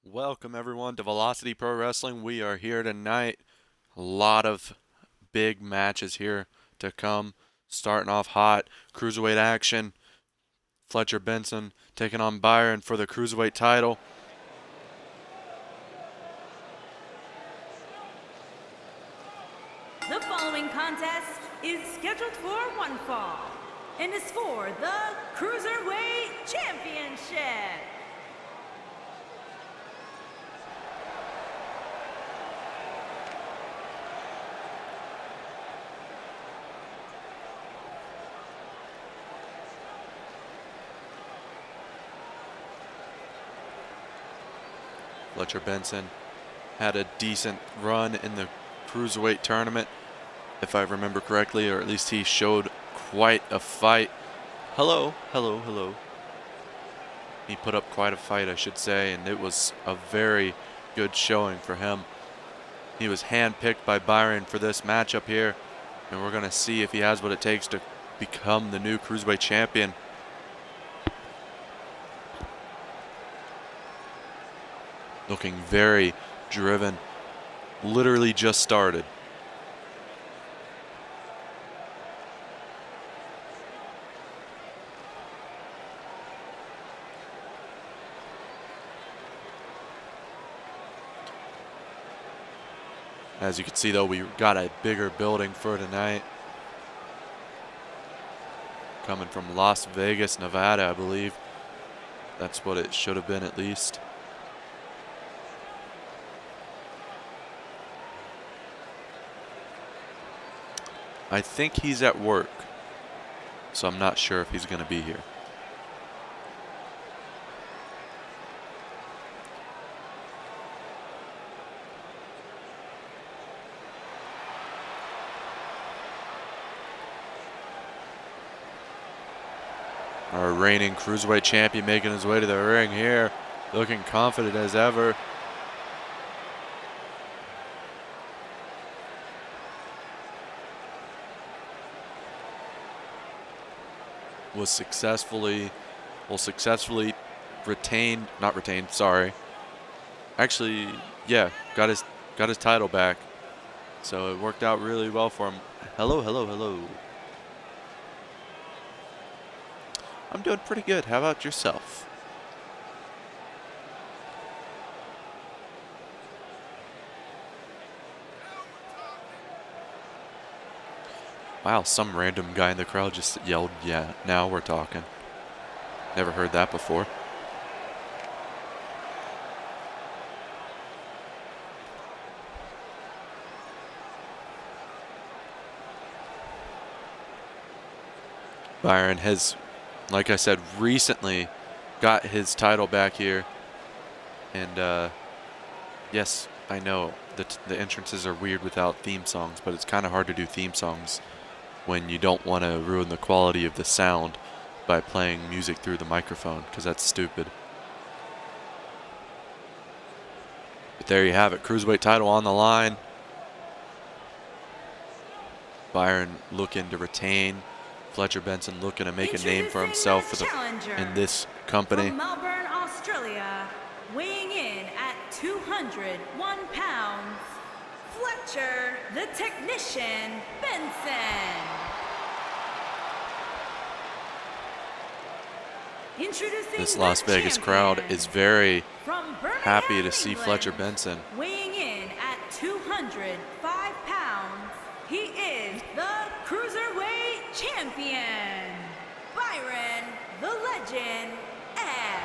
Welcome everyone to Velocity Pro Wrestling. We are here tonight. A lot of big matches here to come. Starting off hot, cruiserweight action. Fletcher Benson taking on Byron for the cruiserweight title. The following contest is scheduled for one fall and is for the Cruiserweight Championship. Fletcher Benson had a decent run in the cruiserweight tournament, if I remember correctly, or at least he showed quite a fight. Hello. He put up quite a fight, I should say, and it was a very good showing for him. He was handpicked by Byron for this matchup here, and we're going to see if he has what it takes to become the new Cruiserweight champion. Looking very driven, literally just started. As you can see though, we got a bigger building for tonight. Coming from Las Vegas, Nevada, I believe. That's what it should have been at least. I think he's at work, so I'm not sure if he's going to be here. Our reigning Cruiserweight champion making his way to the ring here, looking confident as ever. Will successfully retained, not retained, sorry. Actually, yeah, got his title back. So it worked out really well for him. Hello. I'm doing pretty good. How about yourself? Wow, some random guy in the crowd just yelled, "Yeah, now we're talking." Never heard that before. Byron has, like I said, recently got his title back here. And yes, I know the entrances are weird without theme songs, but it's kind of hard to do theme songs when you don't want to ruin the quality of the sound by playing music through the microphone, because that's stupid. But there you have it, Cruiserweight title on the line. Byron looking to retain. Fletcher Benson looking to make a name for himself in this company. From Melbourne, Australia, weighing in at 201 pounds, Fletcher, the Technician Benson. Introducing this Las Vegas crowd is very happy to see Fletcher Benson. Weighing in at 205 pounds, he is the Cruiserweight Champion, Byron the Legend X.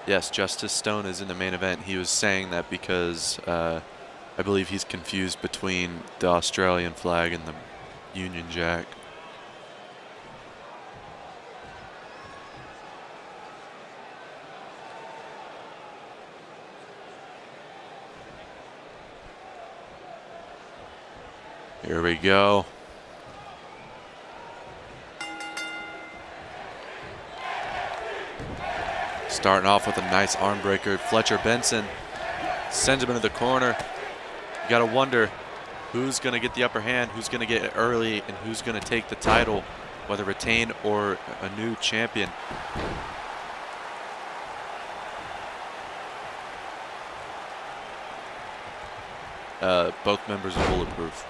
Yes, Justice Stone is in the main event. He was saying that because I believe he's confused between the Australian flag and the Union Jack. Here we go. Starting off with a nice arm breaker. Fletcher Benson sends him into the corner. You got to wonder who's going to get the upper hand, who's going to get it early, and who's going to take the title whether retain or a new champion. Both members are bulletproof.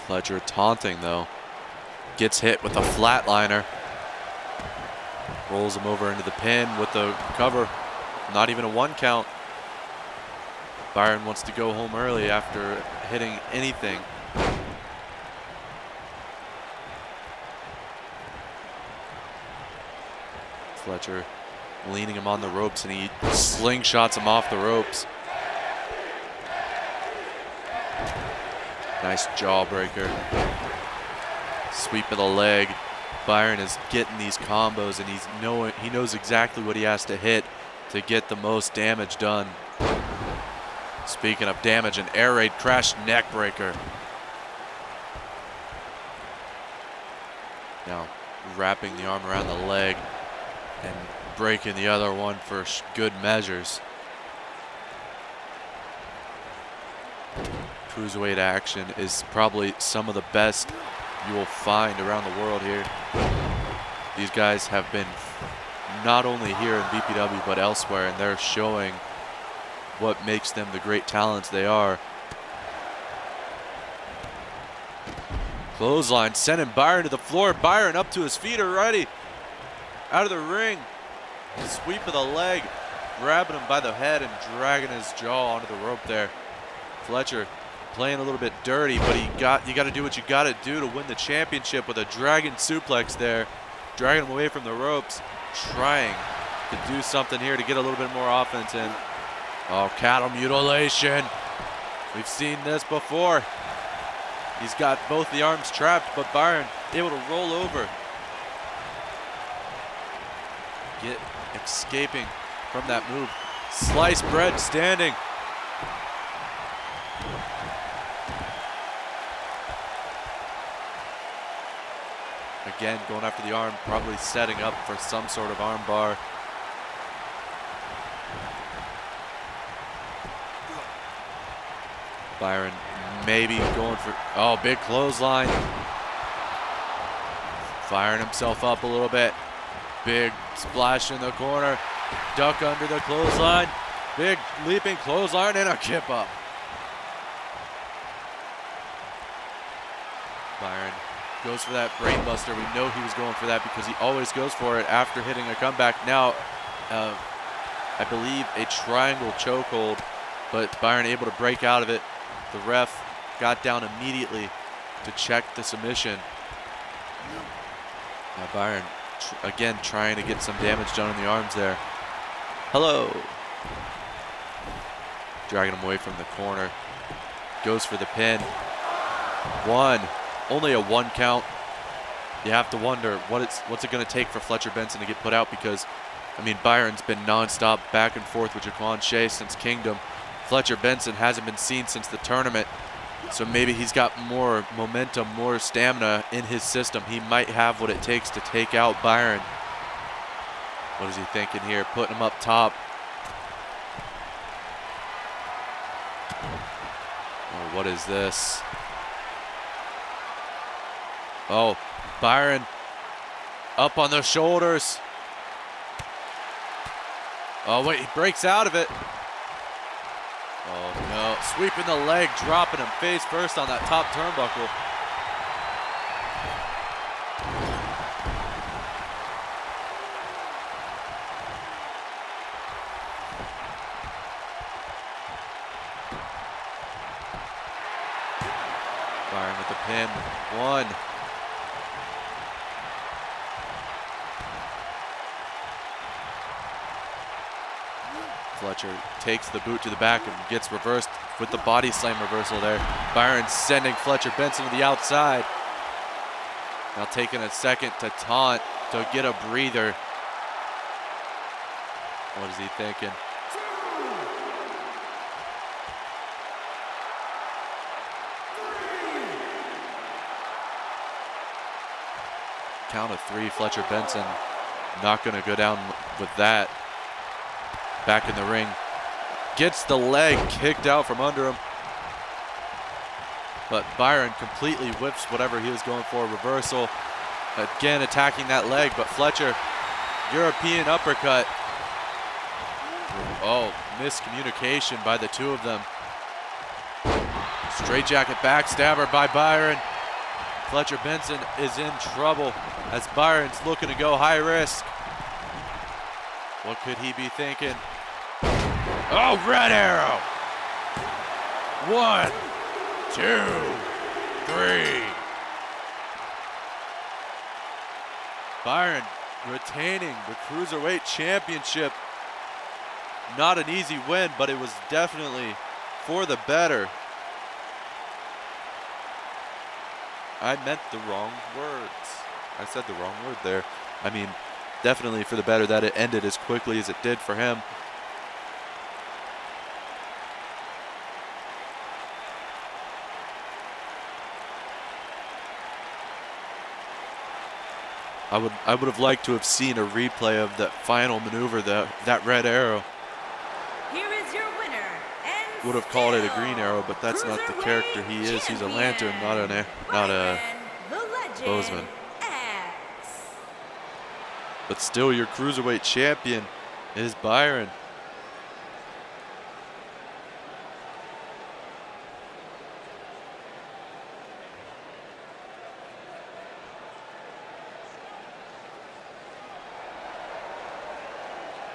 Fletcher taunting though. Gets hit with a flatliner. Rolls him over into the pin with the cover. Not even a 1 count. Byron wants to go home early after hitting anything. Fletcher leaning him on the ropes, and he slingshots him off the ropes. Nice jawbreaker. Sweep of the leg. Byron is getting these combos, and he knows exactly what he has to hit to get the most damage done. Speaking of damage, an air raid crash neck breaker. Now wrapping the arm around the leg and breaking the other one for good measures. Cruiserweight action is probably some of the best you will find around the world here. These guys have been not only here in BPW but elsewhere, and they're showing what makes them the great talents they are. Clothesline sending Byron to the floor. Byron up to his feet already. Out of the ring. Sweep of the leg. Grabbing him by the head and dragging his jaw onto the rope there. Fletcher playing a little bit dirty, but you got to do what you got to do to win the championship with a dragon suplex there. Dragging him away from the ropes. Trying to do something here to get a little bit more offense in. Oh, cattle mutilation. We've seen this before. He's got both the arms trapped, but Byron able to roll over. Escaping from that move. Sliced bread standing. Again, going after the arm, probably setting up for some sort of arm bar. Byron maybe going for, oh, big clothesline. Firing himself up a little bit. Big splash in the corner. Duck under the clothesline. Big leaping clothesline and a kip up. Byron goes for that brain buster. We know he was going for that because he always goes for it after hitting a comeback. Now, I believe a triangle chokehold, but Byron able to break out of it. The ref got down immediately to check the submission. Now Byron, again, trying to get some damage done in the arms there. Hello. Dragging him away from the corner. Goes for the pin. One. Only a 1 count. You have to wonder what's it going to take for Fletcher Benson to get put out, because, I mean, Byron's been nonstop back and forth with Jaquan Shea since Kingdom. Fletcher Benson hasn't been seen since the tournament, so maybe he's got more momentum, more stamina in his system. He might have what it takes to take out Byron. What is he thinking here? Putting him up top. Oh, what is this? Oh, Byron up on the shoulders. Oh, wait, he breaks out of it. Oh, no. Sweeping the leg, dropping him face first on that top turnbuckle. Byron with the pin. 1. Fletcher takes the boot to the back and gets reversed with the body slam reversal there. Byron sending Fletcher Benson to the outside. Now taking a second to taunt to get a breather. What is he thinking? Count of 3, Fletcher Benson not going to go down with that. Back in the ring. gets the leg kicked out from under him. But Byron completely whips whatever he was going for. Reversal. Again attacking that leg, but Fletcher, European uppercut. Oh, miscommunication by the two of them. Straight jacket backstabber by Byron. Fletcher Benson is in trouble as Byron's looking to go high risk. What could he be thinking? Oh, red arrow. 1, 2, 3. Byron retaining the Cruiserweight Championship. Not an easy win, but it was definitely for the better. I meant the wrong words. I said the wrong word there. I mean, definitely for the better that it ended as quickly as it did for him. I would have liked to have seen a replay of that final maneuver, that red arrow. Here is your winner, and Would have called it a green arrow, but that's not the character he is. He's a lantern, not a Bozeman. But still, your Cruiserweight champion is Byron.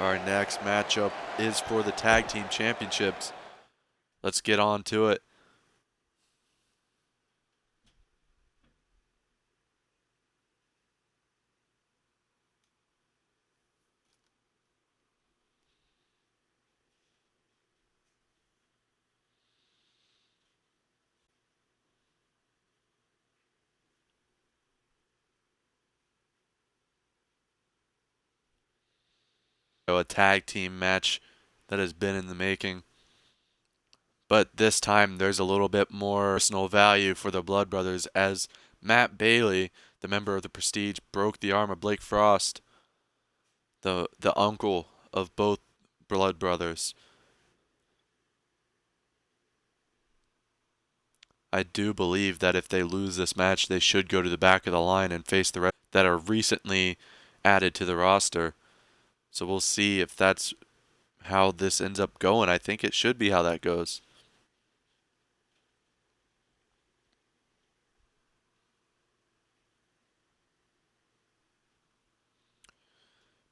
Our next matchup is for the Tag Team Championships. Let's get on to it. A tag team match that has been in the making. But this time there's a little bit more personal value for the Blood Brothers as Matt Bailey, the member of the Prestige, broke the arm of Blake Frost, the uncle of both Blood Brothers. I do believe that if they lose this match, they should go to the back of the line and face the rest that are recently added to the roster. So we'll see if that's how this ends up going. I think it should be how that goes.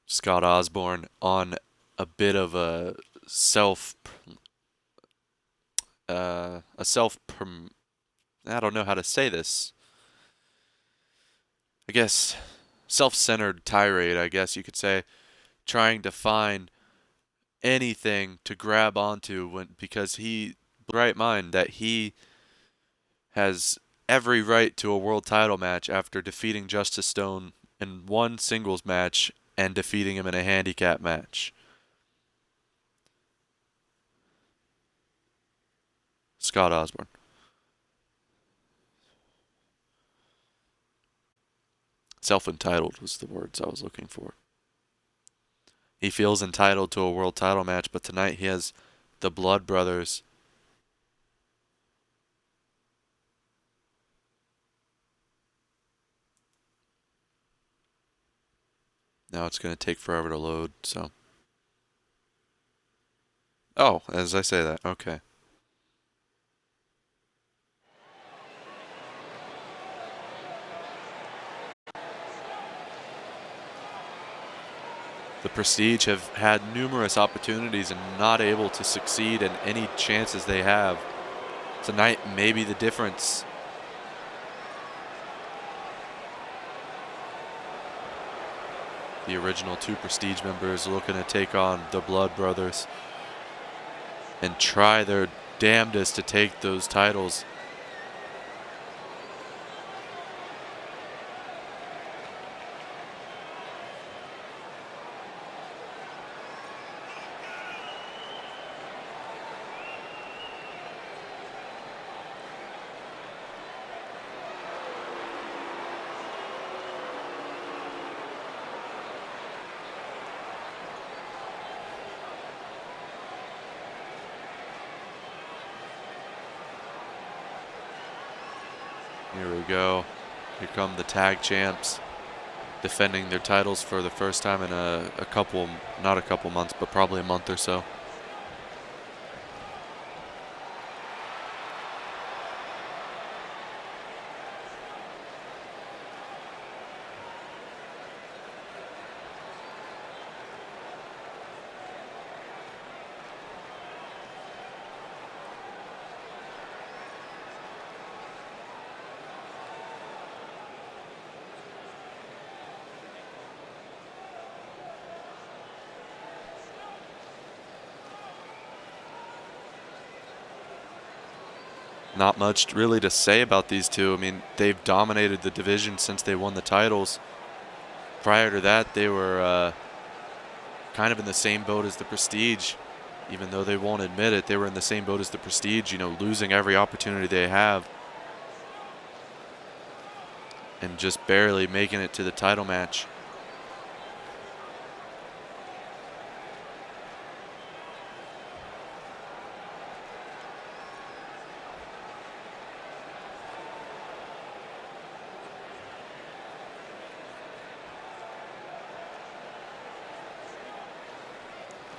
Scott Osborne on a bit of a I don't know how to say this. I guess self-centered tirade, I guess you could say, trying to find anything to grab onto because he right mind that he has every right to a world title match after defeating Justice Stone in one singles match and defeating him in a handicap match. Scott Osborne. Self-entitled was the words I was looking for. He feels entitled to a world title match, but tonight he has the Blood Brothers. Now it's going to take forever to load, so. Oh, as I say that, okay. The Prestige have had numerous opportunities and not able to succeed in any chances they have. Tonight may be the difference. The original two Prestige members looking to take on the Blood Brothers and try their damnedest to take those titles. Here we go. Here come the tag champs, defending their titles for the first time in a couple, not a couple months, but probably a month or so. Not much really to say about these two. I mean, they've dominated the division since they won the titles. Prior to that, they were kind of in the same boat as the Prestige. Even though they won't admit it, they were in the same boat as the Prestige, you know, losing every opportunity they have. And just barely making it to the title match.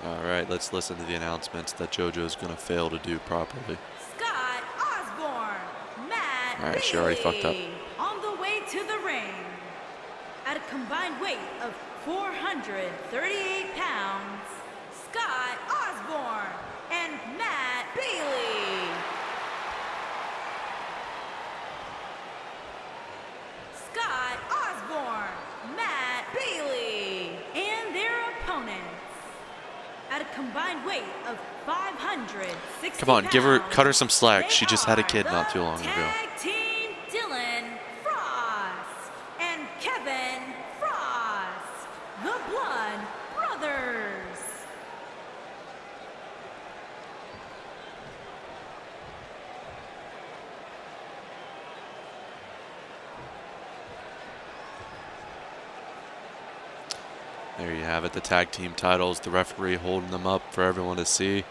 All right, let's listen to the announcements that JoJo's going to fail to do properly. Scott Osborne, Matt All right, she already fucked up. Bailey, on the way to the ring. At a combined weight of 438 pounds, Scott Osborne and Matt Bailey. Scott Osborne, Matt Bailey, and their opponents. At a combined weight of 560 Come on, cut her pounds, some slack. they She just had a are kid not the too long ago. Tag team Dylan Frost and Kevin Frost, the Blood Brothers. There you have it, the tag team titles, the referee holding them up for everyone to see.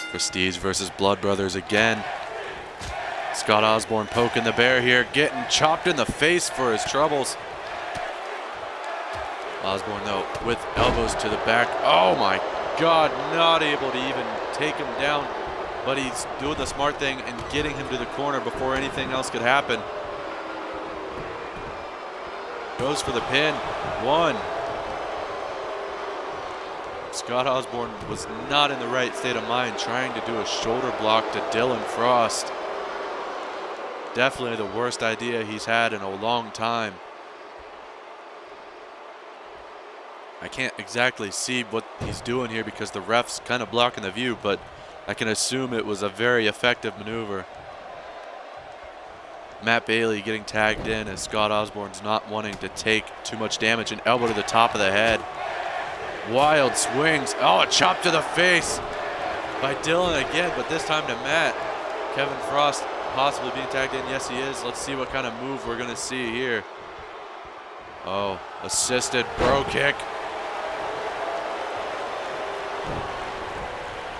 Prestige versus Blood Brothers again. Scott Osborne poking the bear here, getting chopped in the face for his troubles. Osborne, though, with elbows to the back. Oh my God, not able to even take him down. But he's doing the smart thing and getting him to the corner before anything else could happen. Goes for the pin. One. Scott Osborne was not in the right state of mind trying to do a shoulder block to Dylan Frost. Definitely the worst idea he's had in a long time. I can't exactly see what he's doing here because the ref's kind of blocking the view, but I can assume it was a very effective maneuver. Matt Bailey getting tagged in as Scott Osborne's not wanting to take too much damage. An elbow to the top of the head. Wild swings. Oh, a chop to the face by Dylan again, but this time to Matt. Kevin Frost possibly being tagged in. Yes, he is. Let's see what kind of move we're going to see here. Oh, assisted bro kick.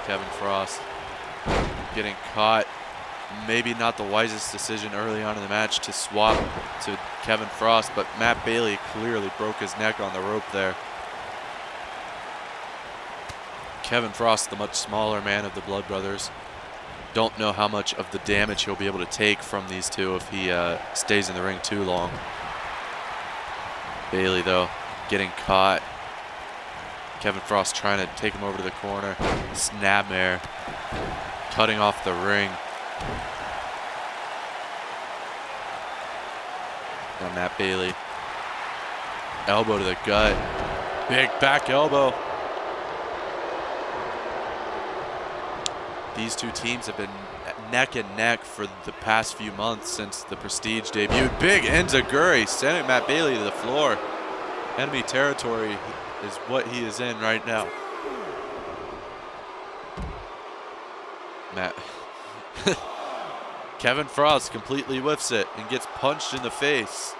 Kevin Frost getting caught. Maybe not the wisest decision early on in the match to swap to Kevin Frost, but Matt Bailey clearly broke his neck on the rope there. Kevin Frost, the much smaller man of the Blood Brothers. Don't know how much of the damage he'll be able to take from these two if he stays in the ring too long. Bailey, though, getting caught. Kevin Frost trying to take him over to the corner. Snapmare cutting off the ring. Now Matt Bailey. Elbow to the gut. Big back elbow. These two teams have been neck and neck for the past few months since the Prestige debuted. Big enziguri sending Matt Bailey to the floor. Enemy territory is what he is in right now. Kevin Frost completely whiffs it and gets punched in the face.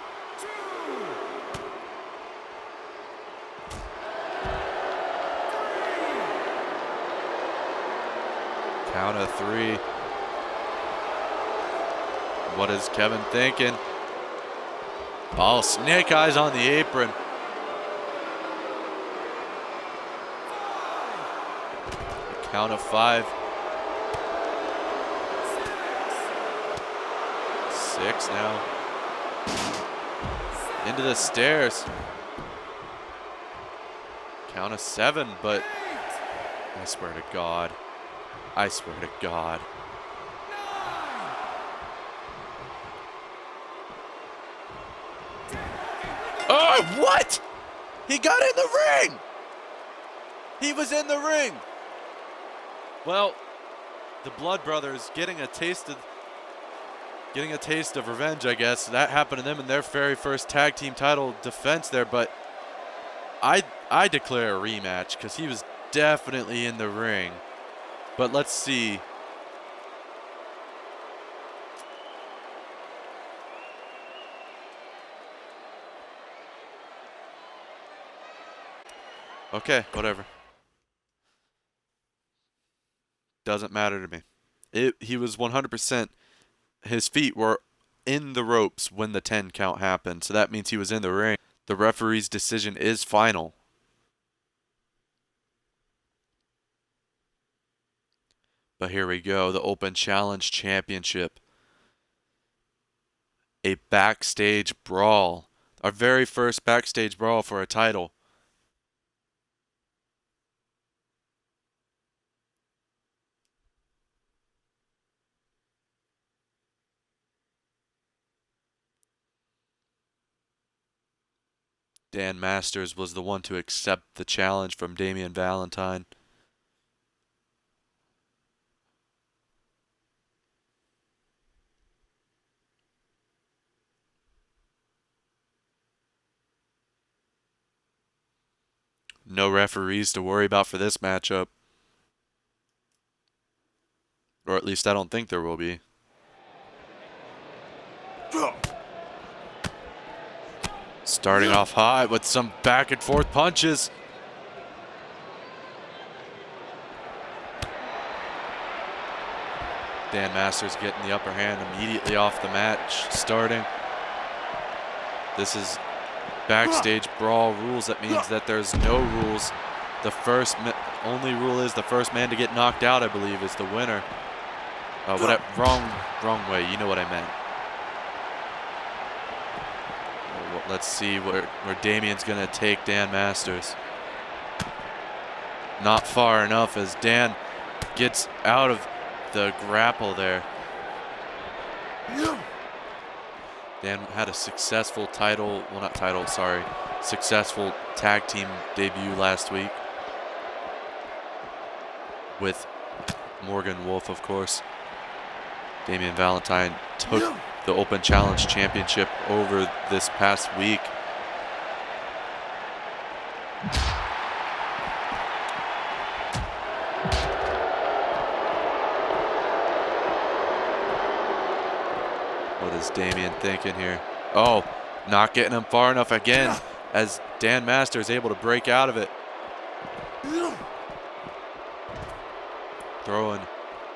Count of 3. What is Kevin thinking? Oh, snake eyes on the apron. Count of 5. 6 now. Into the stairs. Count of 7, but I swear to God. I swear to God. Oh, what? He got in the ring. He was in the ring. Well, the Blood Brothers getting a taste of revenge, I guess. That happened to them in their very first tag team title defense there, but I declare a rematch because he was definitely in the ring. But let's see. Okay, whatever. Doesn't matter to me. He was 100%. His feet were in the ropes when the 10 count happened, so that means he was in the ring. The referee's decision is final. But here we go, the Open Challenge Championship. A backstage brawl. Our very first backstage brawl for a title. Dan Masters was the one to accept the challenge from Damian Valentine. No referees to worry about for this matchup. Or at least I don't think there will be. Starting off high with some back and forth punches. Dan Masters getting the upper hand immediately off the match starting. This is backstage brawl rules. That means that there's no rules. The only rule is the first man to get knocked out, I believe, is the winner. Wrong way. You know what I meant. Let's see where Damian's going to take Dan Masters. Not far enough as Dan gets out of the grapple there. Dan had a successful successful tag team debut last week with Morgan Wolf, of course. Damian Valentine took the Open Challenge Championship over this past week. What is Damian thinking here? Oh, not getting him far enough again as Dan Masters able to break out of it. Throwing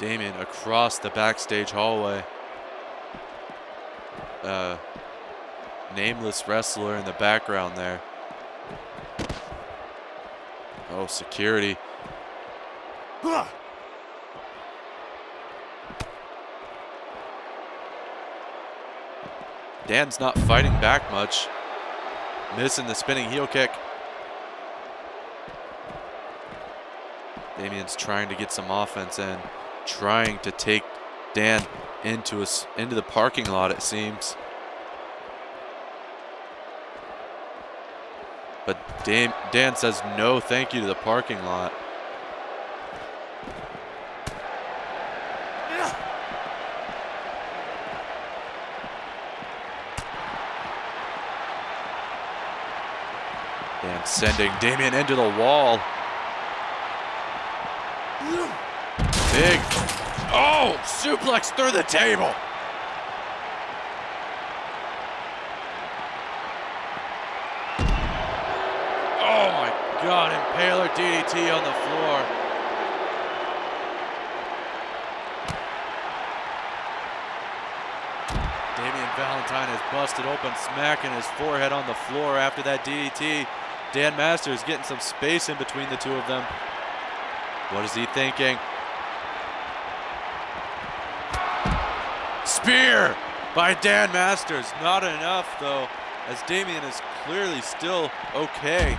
Damian across the backstage hallway. Nameless wrestler in the background there. Oh, security. Dan's not fighting back much. Missing the spinning heel kick. Damian's trying to get some offense in. Trying to take Dan into the parking lot, it seems. But Dan says no thank you to the parking lot. Dan sending Damian into the wall. Big. Oh, suplex through the table. Oh my God, Impaler DDT on the floor. Valentine is busted open, smacking his forehead on the floor after that DDT. Dan Masters getting some space in between the two of them. What is he thinking? Spear by Dan Masters. Not enough, though, as Damien is clearly still okay.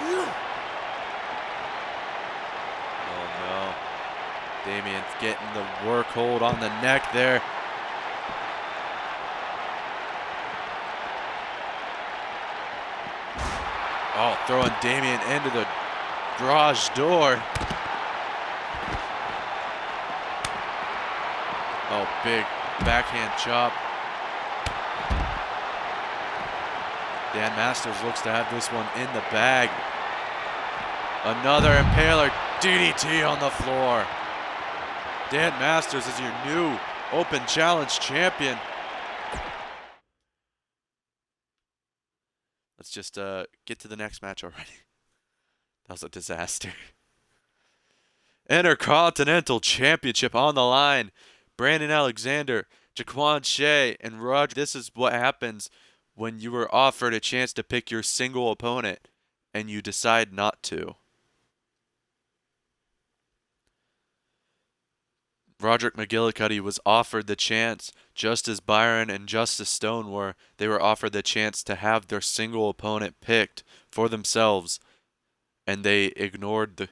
Oh, no. Damien's getting the work hold on the neck there. Oh, throwing Damien into the garage door. Oh, big backhand chop. Dan Masters looks to have this one in the bag. Another impaler DDT on the floor. Dan Masters is your new Open Challenge champion. Let's just get to the next match already. That was a disaster. Intercontinental Championship on the line. Brandon Alexander, Jaquan Shea, and Roger. This is what happens when you were offered a chance to pick your single opponent and you decide not to. Roderick McGillicuddy was offered the chance, just as Byron and Justice Stone were. They were offered the chance to have their single opponent picked for themselves, and they ignored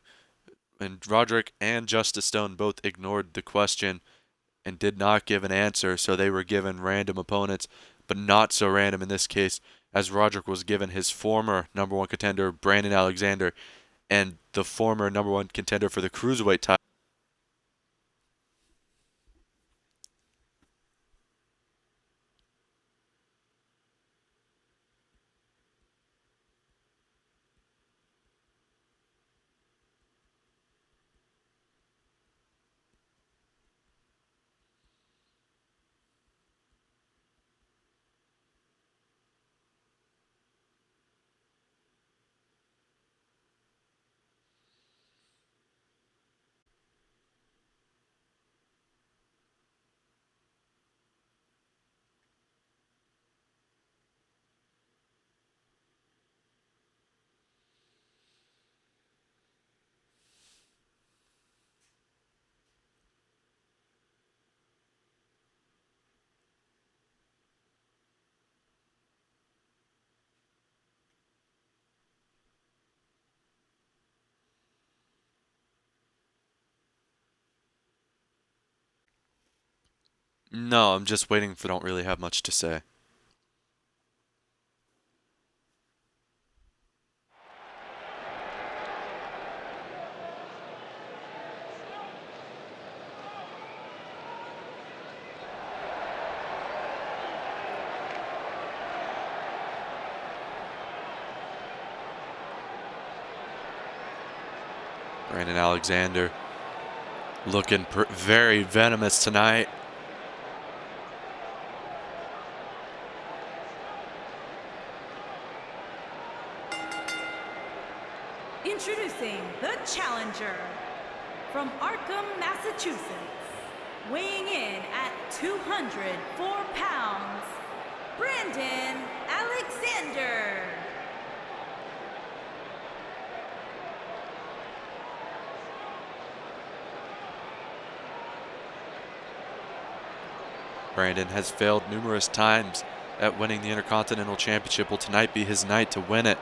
and Roderick and Justice Stone both ignored the question and did not give an answer, so they were given random opponents, but not so random in this case, as Roderick was given his former #1 contender, Brandon Alexander, and the former #1 contender for the Cruiserweight title. No, I'm just waiting for. Don't really have much to say. Brandon Alexander looking very venomous tonight. Introducing the challenger from Arkham, Massachusetts, weighing in at 204 pounds, Brandon Alexander. Brandon has failed numerous times at winning the Intercontinental Championship. Will tonight be his night to win it?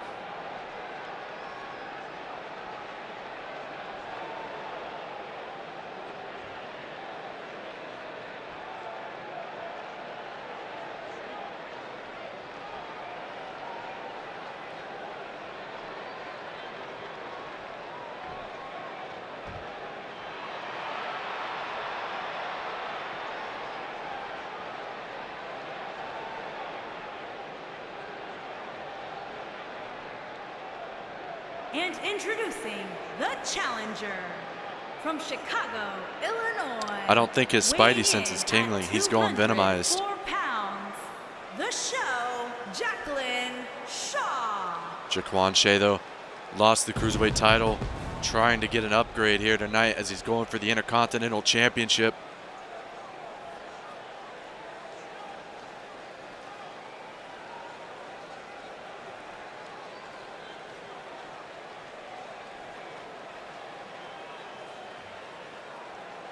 And introducing the challenger from Chicago, Illinois. I don't think his spidey sense is tingling. He's going venomized. 4 pounds, the show, Jacqueline Shaw. Jaquan Shea, though, lost the Cruiserweight title, trying to get an upgrade here tonight as he's going for the Intercontinental Championship.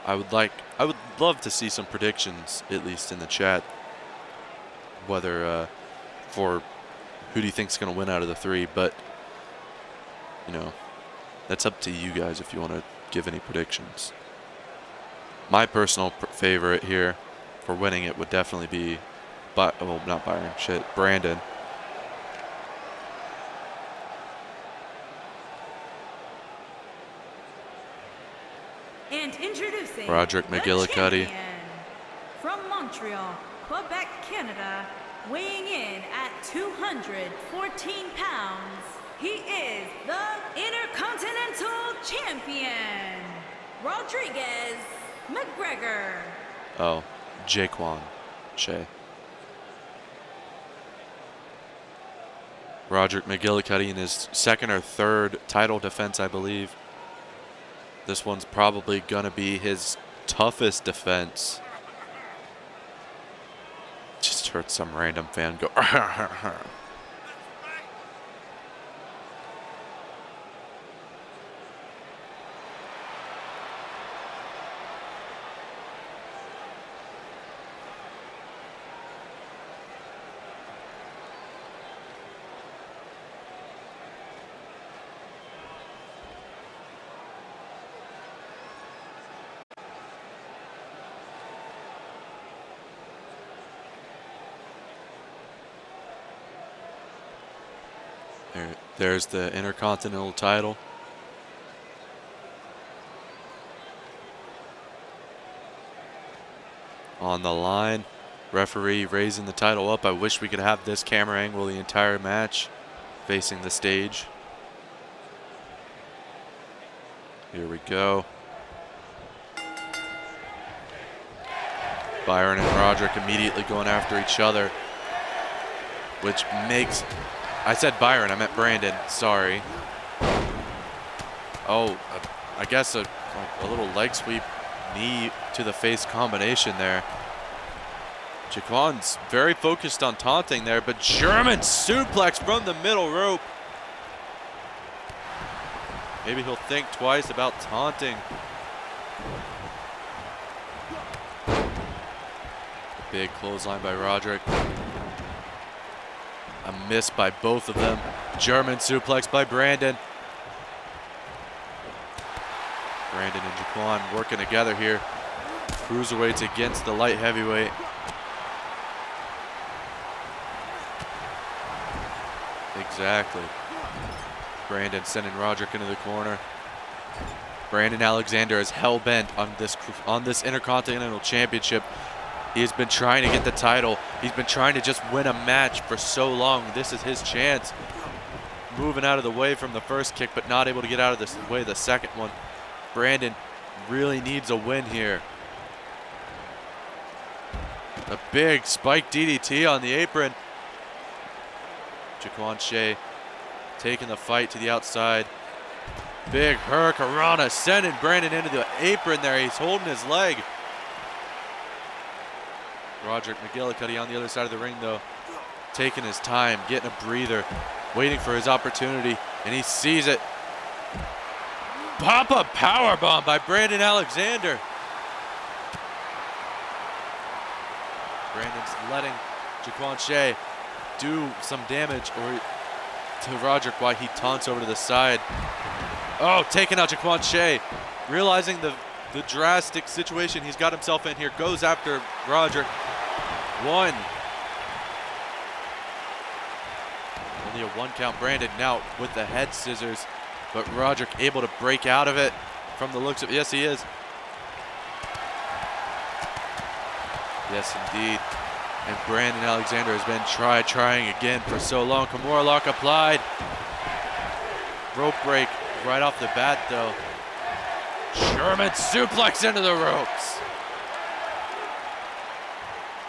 I would love to see some predictions, at least in the chat, whether for who do you think is going to win out of the three. But, you know, that's up to you guys if you want to give any predictions. My personal favorite here for winning it would definitely be, not Byron, Brandon. And introducing Roderick the McGillicuddy. champion from Montreal, Quebec, Canada, weighing in at 214 pounds, he is the Intercontinental Champion, Rodriguez McGregor. Oh, Jaquan Shea. Roderick McGillicuddy in his second or third title defense, I believe. This one's probably going to be his toughest defense. Just heard some random fan go, There's the Intercontinental title. On the line, referee raising the title up. I wish we could have this camera angle the entire match, facing the stage. Here we go. Byron and Roderick immediately going after each other, which makes... I said Byron, I meant Brandon, sorry. Oh, I guess a little leg sweep, knee to the face combination there. Jaquan's very focused on taunting there, but German suplex from the middle rope. Maybe he'll think twice about taunting. A big clothesline by Roderick. A miss by both of them. German suplex by Brandon. Brandon and Jaquan working together here. Cruiserweights against the light heavyweight. Exactly. Brandon sending Roderick into the corner. Brandon Alexander is hell-bent on this Intercontinental Championship. He has been trying to get the title. He's been trying to just win a match for so long. This is his chance. Moving out of the way from the first kick, but not able to get out of the way of the second one. Brandon really needs a win here. A big spike DDT on the apron. Jaquan Shea taking the fight to the outside. Big Hurricanrana sending Brandon into the apron there. He's holding his leg. Roderick McGillicuddy on the other side of the ring, though, taking his time, getting a breather, waiting for his opportunity, and he sees it. Pop-up powerbomb by Brandon Alexander. Brandon's letting Jaquan Shea do some damage to Roderick while he taunts over to the side. Oh, taking out Jaquan Shea. Realizing the drastic situation he's got himself in here, goes after Roderick. One. Only a one count. Brandon now with the head scissors, but Roderick able to break out of it from the looks of it. Yes, he is. Yes, indeed. And Brandon Alexander has been trying again for so long. Kimura lock applied. Rope break right off the bat, though. German suplex into the ropes.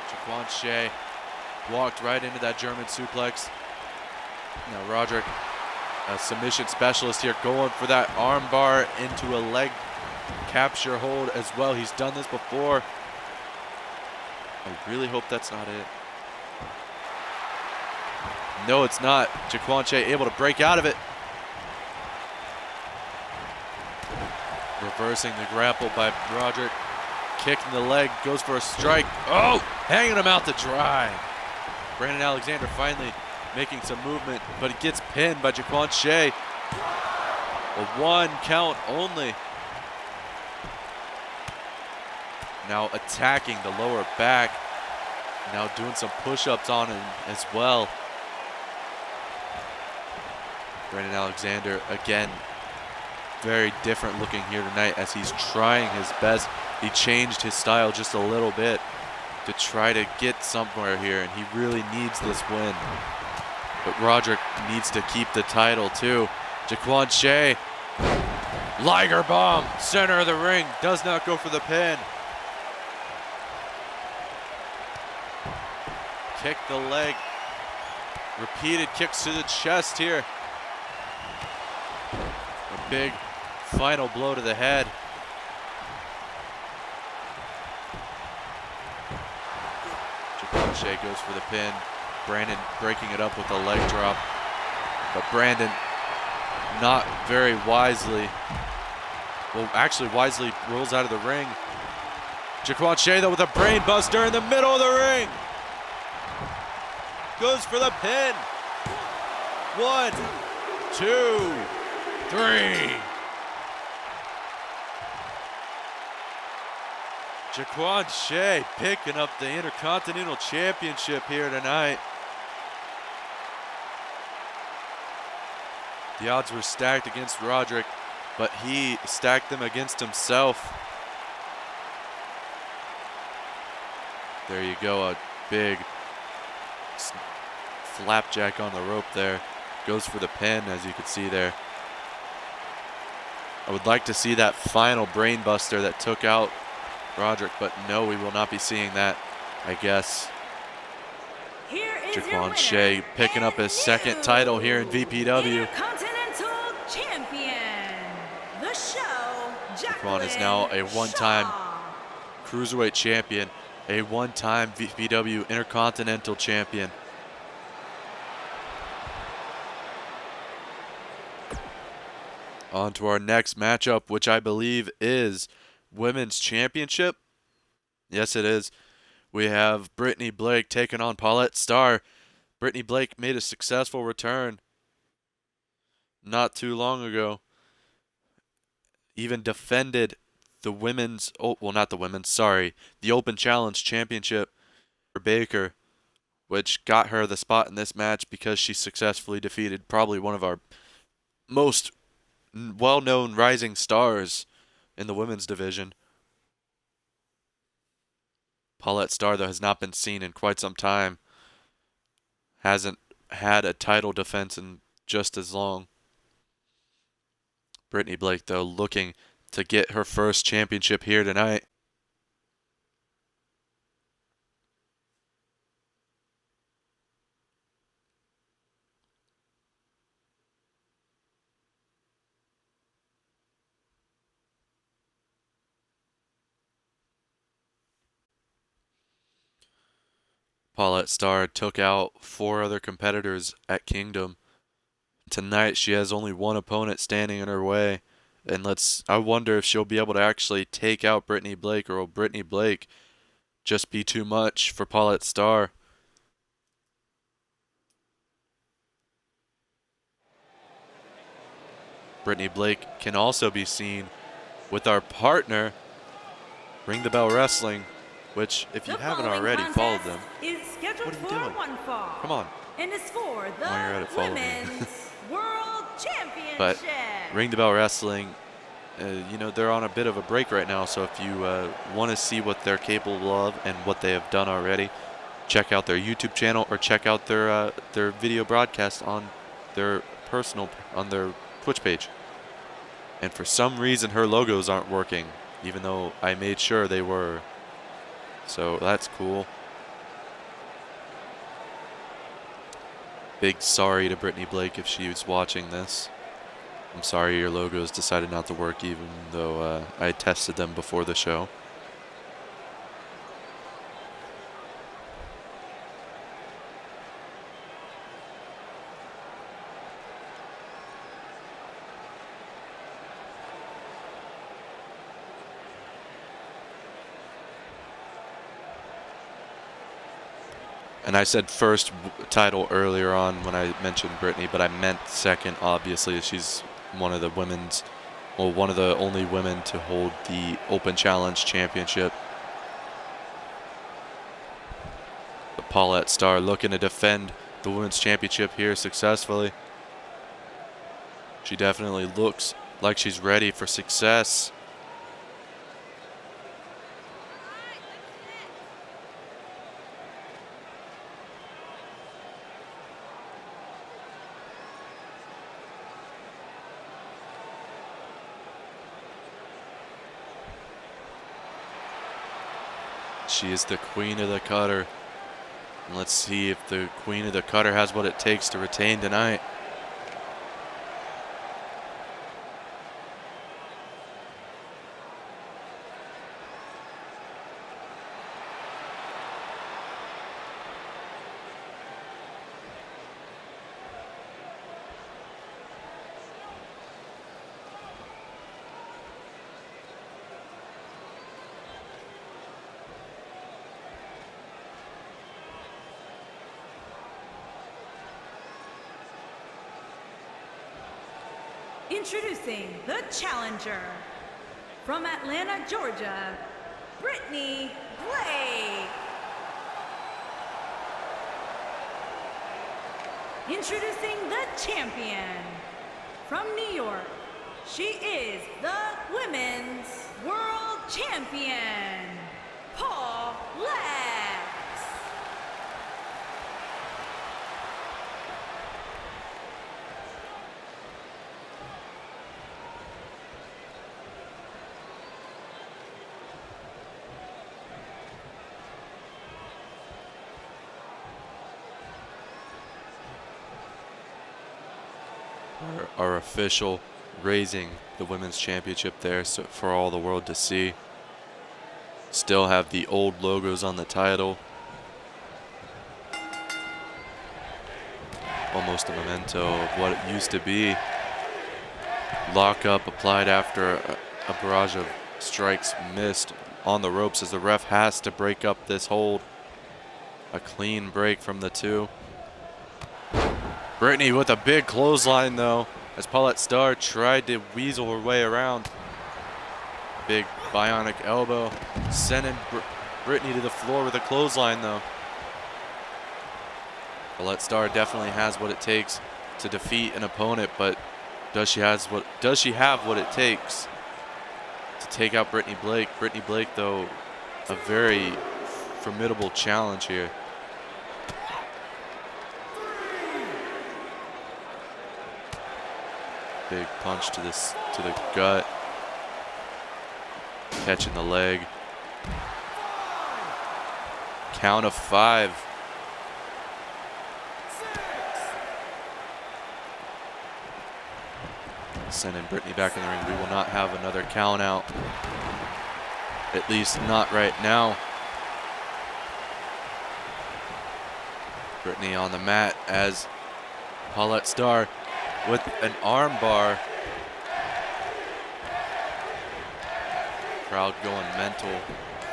Jaquan Shea walked right into that German suplex. Now Roderick, a submission specialist here, going for that arm bar into a leg capture hold as well. He's done this before. I really hope that's not it. No, it's not. Jaquan Shea able to break out of it. Reversing the grapple by Roderick. kick in the leg, goes for a strike. Oh, hanging him out to dry. Brandon Alexander finally making some movement, but he gets pinned by Jaquan Shea. A 1 count only. Now attacking the lower back. Now doing some push-ups on him as well. Brandon Alexander, again, very different looking here tonight as he's trying his best. He changed his style just a little bit to try to get somewhere here, and he really needs this win. But Roderick needs to keep the title too. Jaquan Shea, Liger bomb, center of the ring, does not go for the pin. Kick the leg, repeated kicks to the chest here. A big final blow to the head. Jaquan Shea goes for the pin. Brandon breaking it up with a leg drop. But Brandon not very wisely, well, actually wisely rolls out of the ring. Jaquan Shea though with a brain buster in the middle of the ring. Goes for the pin. 1, 2, 3. Jaquan Shea picking up the Intercontinental Championship here tonight. The odds were stacked against Roderick, but he stacked them against himself. There you go, a big flapjack on the rope there. Goes for the pin, as you can see there. I would like to see that final brain buster that took out Roderick, but no, we will not be seeing that, I guess. Here is your Jaquan winner, Shea picking up his second title here in VPW. Intercontinental Champion, the show, Jaquan is now a one-time Shaw. Cruiserweight Champion, a one-time VPW Intercontinental Champion. On to our next matchup, which I believe is Women's Championship. Yes, it is. We have Brittany Blake taking on Paulette Starr. Brittany Blake made a successful return not too long ago. Even defended the women's, oh, well, not the women's, sorry, the Open Challenge Championship for Baker, which got her the spot in this match because she successfully defeated probably one of our most well-known rising stars in the women's division. Paulette Starr, though, has not been seen in quite some time. Hasn't had a title defense in just as long. Brittany Blake, though, looking to get her first championship here tonight. Paulette Starr took out 4 other competitors at Kingdom. Tonight she has only one opponent standing in her way. And I wonder if she'll be able to actually take out Brittany Blake, or will Brittany Blake just be too much for Paulette Starr? Brittany Blake can also be seen with our partner, Ring the Bell Wrestling, which, if you haven't already followed them, what are you doing? Come on. And is for the While you're at it, follow me. Women's World Championship. But Ring the Bell Wrestling, you know, they're on a bit of a break right now, so if you want to see what they're capable of and what they have done already, check out their YouTube channel or check out their video broadcast on their Twitch page. And for some reason her logos aren't working, even though I made sure they were. So that's cool. Big sorry to Brittany Blake if she was watching this. I'm sorry your logos decided not to work, even though I tested them before the show. And I said first title earlier on when I mentioned Brittany, but I meant second, obviously. She's one of the women's, well, one of the only women to hold the Open Challenge Championship. But Paulette Starr looking to defend the Women's Championship here successfully. She definitely looks like she's ready for success. She is the queen of the cutter. And let's see if the queen of the cutter has what it takes to retain tonight. Introducing the challenger, from Atlanta, Georgia, Brittany Blake. Introducing the champion, from New York, she is the Women's World Champion, Paulette. Our official raising the Women's Championship there so for all the world to see. Still have the old logos on the title. Almost a memento of what it used to be. Lockup applied after a barrage of strikes missed on the ropes as the ref has to break up this hold. A clean break from the two. Brittany with a big clothesline though, as Paulette Starr tried to weasel her way around. Big bionic elbow, sending Brittany to the floor with a clothesline though. Paulette Starr definitely has what it takes to defeat an opponent, but does she have what it takes to take out Brittany Blake? Brittany Blake though, a very formidable challenge here. Big punch to the gut, catching the leg. Count of 5. Sending Brittany back in the ring. We will not have another count out, at least not right now. Brittany on the mat as Paulette Starr with an arm bar. Crowd going mental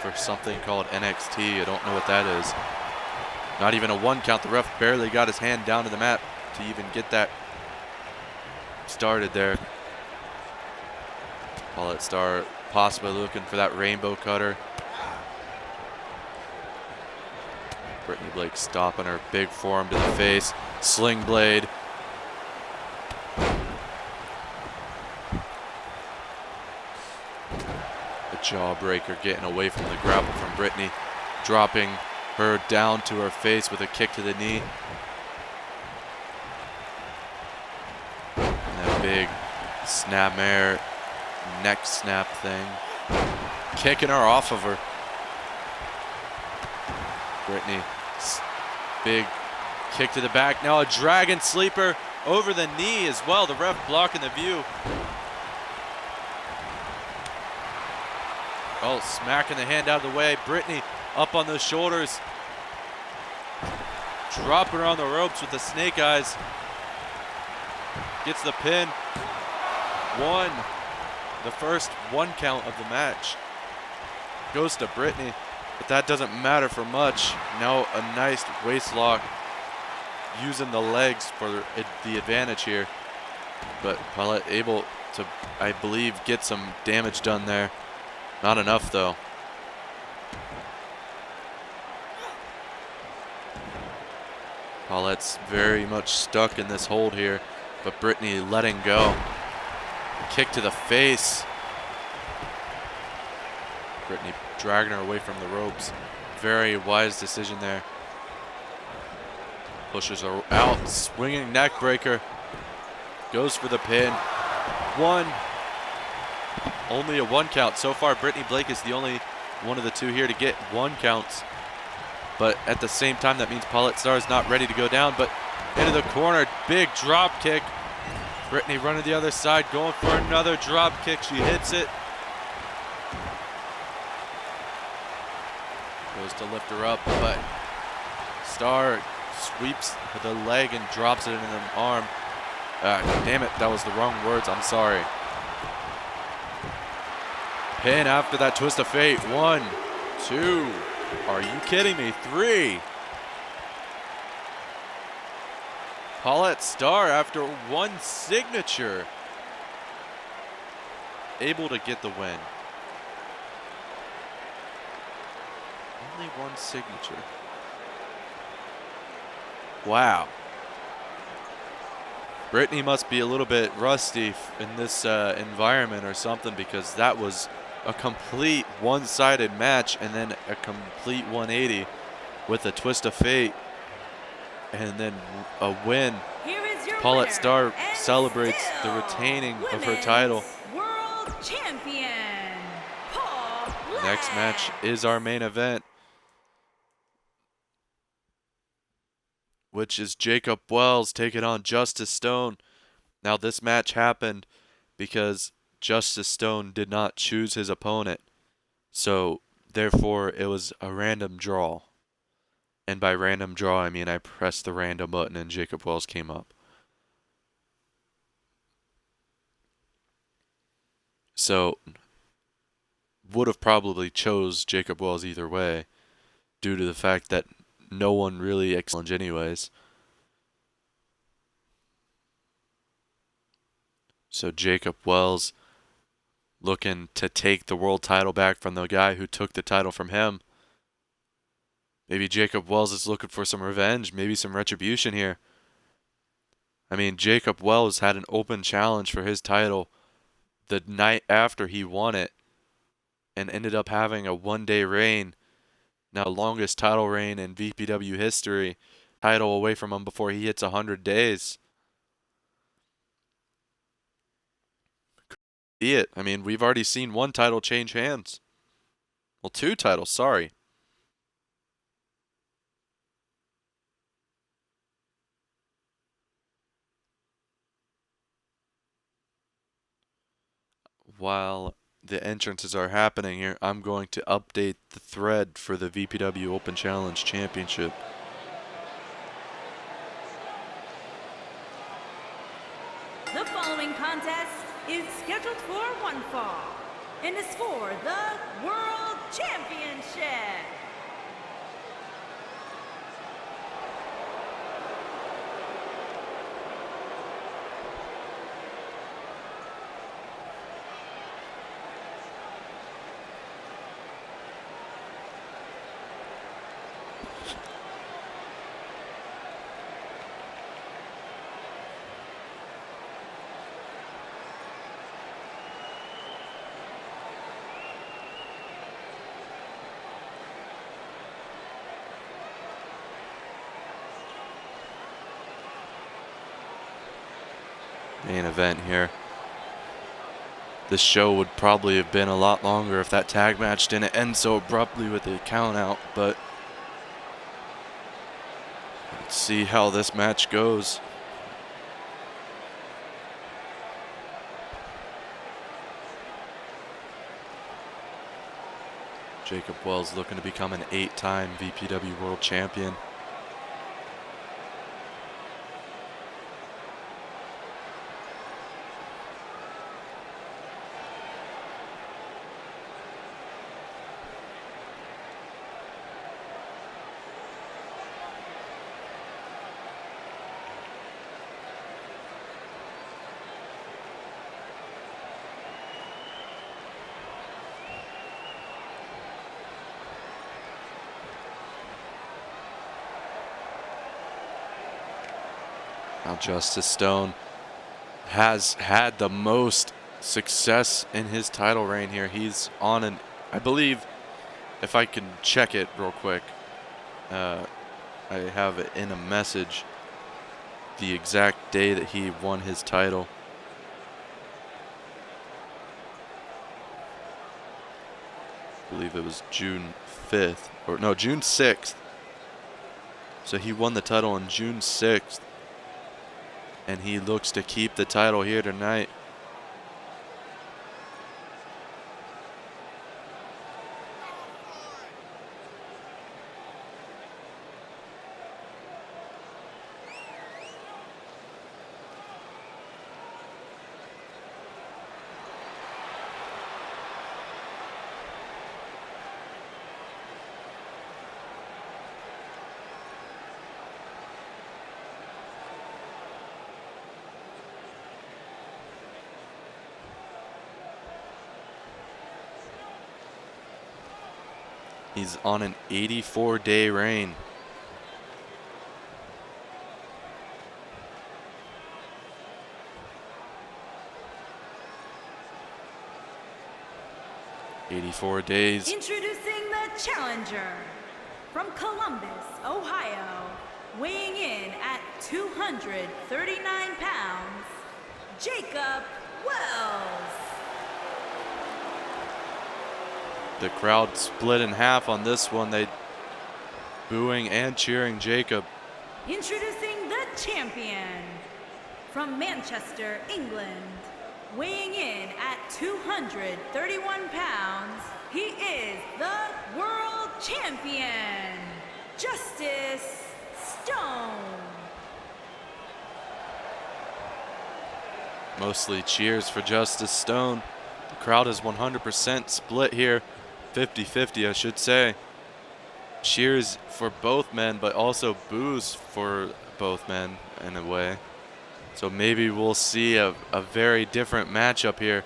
for something called NXT. I don't know what that is. Not even a 1 count. The ref barely got his hand down to the mat to even get that started there. Paulette Starr possibly looking for that rainbow cutter. Brittany Blake stopping her, big forearm to the face. Sling blade. Jawbreaker getting away from the grapple from Brittany, dropping her down to her face with a kick to the knee. And that big snapmare neck snap thing, kicking her off of her. Brittany, big kick to the back. Now a dragon sleeper over the knee as well. The ref blocking the view. Oh, smacking the hand out of the way. Brittany up on those shoulders. Dropping her on the ropes with the snake eyes. Gets the pin. 1. The first 1 count of the match goes to Brittany. But that doesn't matter for much. Now a nice waist lock, using the legs for the advantage here. But Paulette able to, I believe, get some damage done there. Not enough though. Paulette's very much stuck in this hold here, but Brittany letting go. Kick to the face. Brittany dragging her away from the ropes. Very wise decision there. Pushes her out, swinging neck breaker. Goes for the pin. One. Only a 1 count. So far, Brittany Blake is the only one of the two here to get 1 counts. But at the same time, that means Paulette Starr is not ready to go down. But into the corner, big drop kick. Brittany running the other side, going for another drop kick. She hits it. Goes to lift her up, but Starr sweeps the leg and drops it into the arm. Damn it, that was the wrong words. I'm sorry. Pin after that twist of fate. 1, 2. Are you kidding me? 3. Paulette Starr, after 1 signature, able to get the win. Only 1 signature. Wow. Brittany must be a little bit rusty in this environment or something, because that was a complete one-sided match and then a complete 180 with a twist of fate and then a win. Here is your Paulette winner, Starr and celebrates the still retaining of her title. Women's World Champion, Paulette. Next match is our main event, which is Jacob Wells taking on Justice Stone. Now this match happened because Justice Stone did not choose his opponent, so therefore it was a random draw. And by random draw, I mean I pressed the random button and Jacob Wells came up. So would have probably chose Jacob Wells either way, due to the fact that no one really challenged anyways. So Jacob Wells looking to take the world title back from the guy who took the title from him. Maybe Jacob Wells is looking for some revenge, maybe some retribution here. I mean, Jacob Wells had an open challenge for his title the night after he won it and ended up having a 1-day reign. Now, longest title reign in VPW history. Title away from him before he hits 100 days. See it. I mean, we've already seen 1 title change hands. Well, 2 titles, sorry. While the entrances are happening here, I'm going to update the thread for the VPW Open Challenge Championship. The following contest is scheduled for 1 fall and is for the World Championship. Main event here. This show would probably have been a lot longer if that tag match didn't end so abruptly with the count out, but let's see how this match goes. Jacob Wells looking to become an 8-time VPW World Champion. Now Justice Stone has had the most success in his title reign here. He's on an, I believe, if I can check it real quick, I have it in a message, the exact day that he won his title. I believe it was June 5th, or no, June 6th. So he won the title on June 6th, and he looks to keep the title here tonight. He's on an 84-day reign. "84 days." Introducing the challenger from Columbus, Ohio, weighing in at 239 pounds, Jacob Wells. The crowd split in half on this one. They booing and cheering Jacob. Introducing the champion from Manchester, England, weighing in at 231 pounds, he is the world champion, Justice Stone. Mostly cheers for Justice Stone. The crowd is 100% split here. 50-50, I should say. Cheers for both men, but also boos for both men in a way. So maybe we'll see a very different matchup here.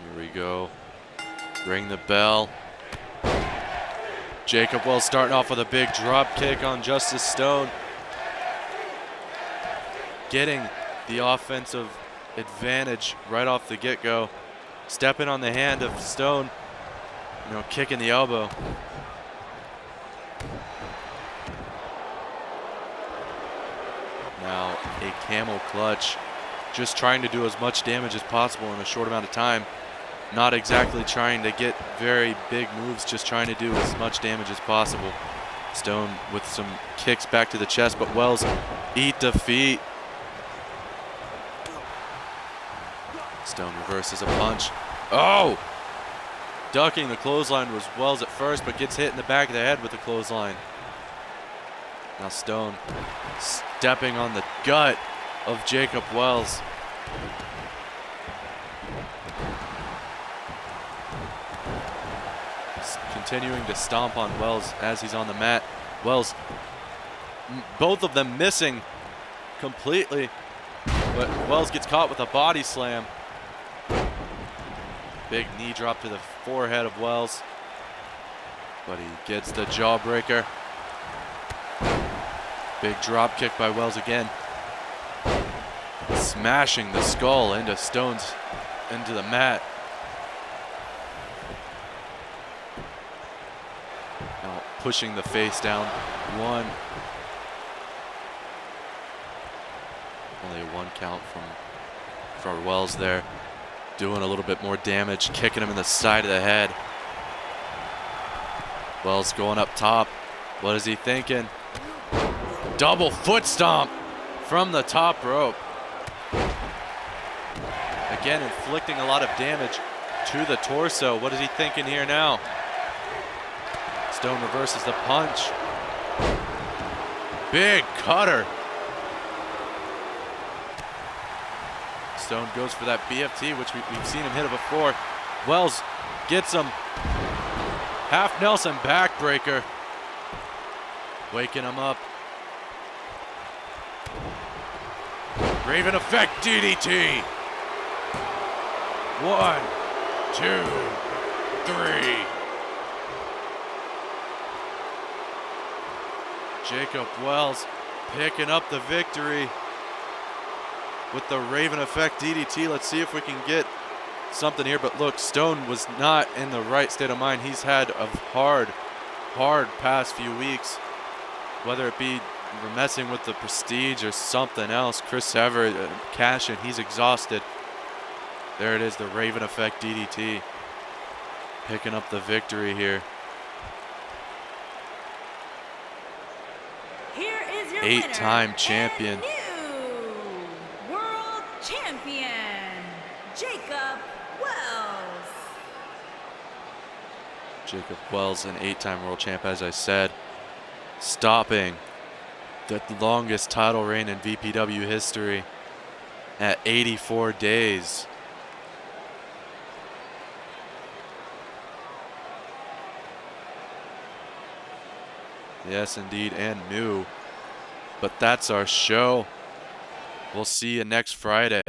Here we go. Ring the bell. Jacob Wells starting off with a big drop kick on Justice Stone. Getting the offensive advantage right off the get-go. Stepping on the hand of Stone, kicking the elbow. Now a camel clutch, just trying to do as much damage as possible in a short amount of time. Not exactly trying to get very big moves, just trying to do as much damage as possible. Stone with some kicks back to the chest, but Wells eat defeat. Stone reverses a punch. Oh! Ducking the clothesline was Wells at first, but gets hit in the back of the head with the clothesline. Now Stone stepping on the gut of Jacob Wells. Continuing to stomp on Wells as he's on the mat. Wells, both of them missing completely, but Wells gets caught with a body slam. Big knee drop to the forehead of Wells, but he gets the jawbreaker. Big drop kick by Wells again. Smashing the skull into the mat. Now pushing the face down. One. Only a 1 count for Wells there. Doing a little bit more damage, kicking him in the side of the head. Wells going up top. What is he thinking? Double foot stomp from the top rope. Again, inflicting a lot of damage to the torso. What is he thinking here now? Stone reverses the punch. Big cutter. Stone goes for that BFT, which we've seen him hit it before. Wells gets him. Half Nelson backbreaker. Waking him up. Raven effect DDT. 1, 2, victory. Jacob Wells picking up the victory with the Raven Effect DDT. Let's see if we can get something here. But look, Stone was not in the right state of mind. He's had a hard past few weeks, whether it be messing with the prestige or something else. Chris Everett cashing, he's exhausted. There it is, the Raven Effect DDT picking up the victory here. Here is your Eight-time winner champion. and new world champion, Jacob Wells. Jacob Wells, an 8-time world champ, as I said, stopping the longest title reign in VPW history at 84 days. Yes, indeed, and new. But that's our show. We'll see you next Friday.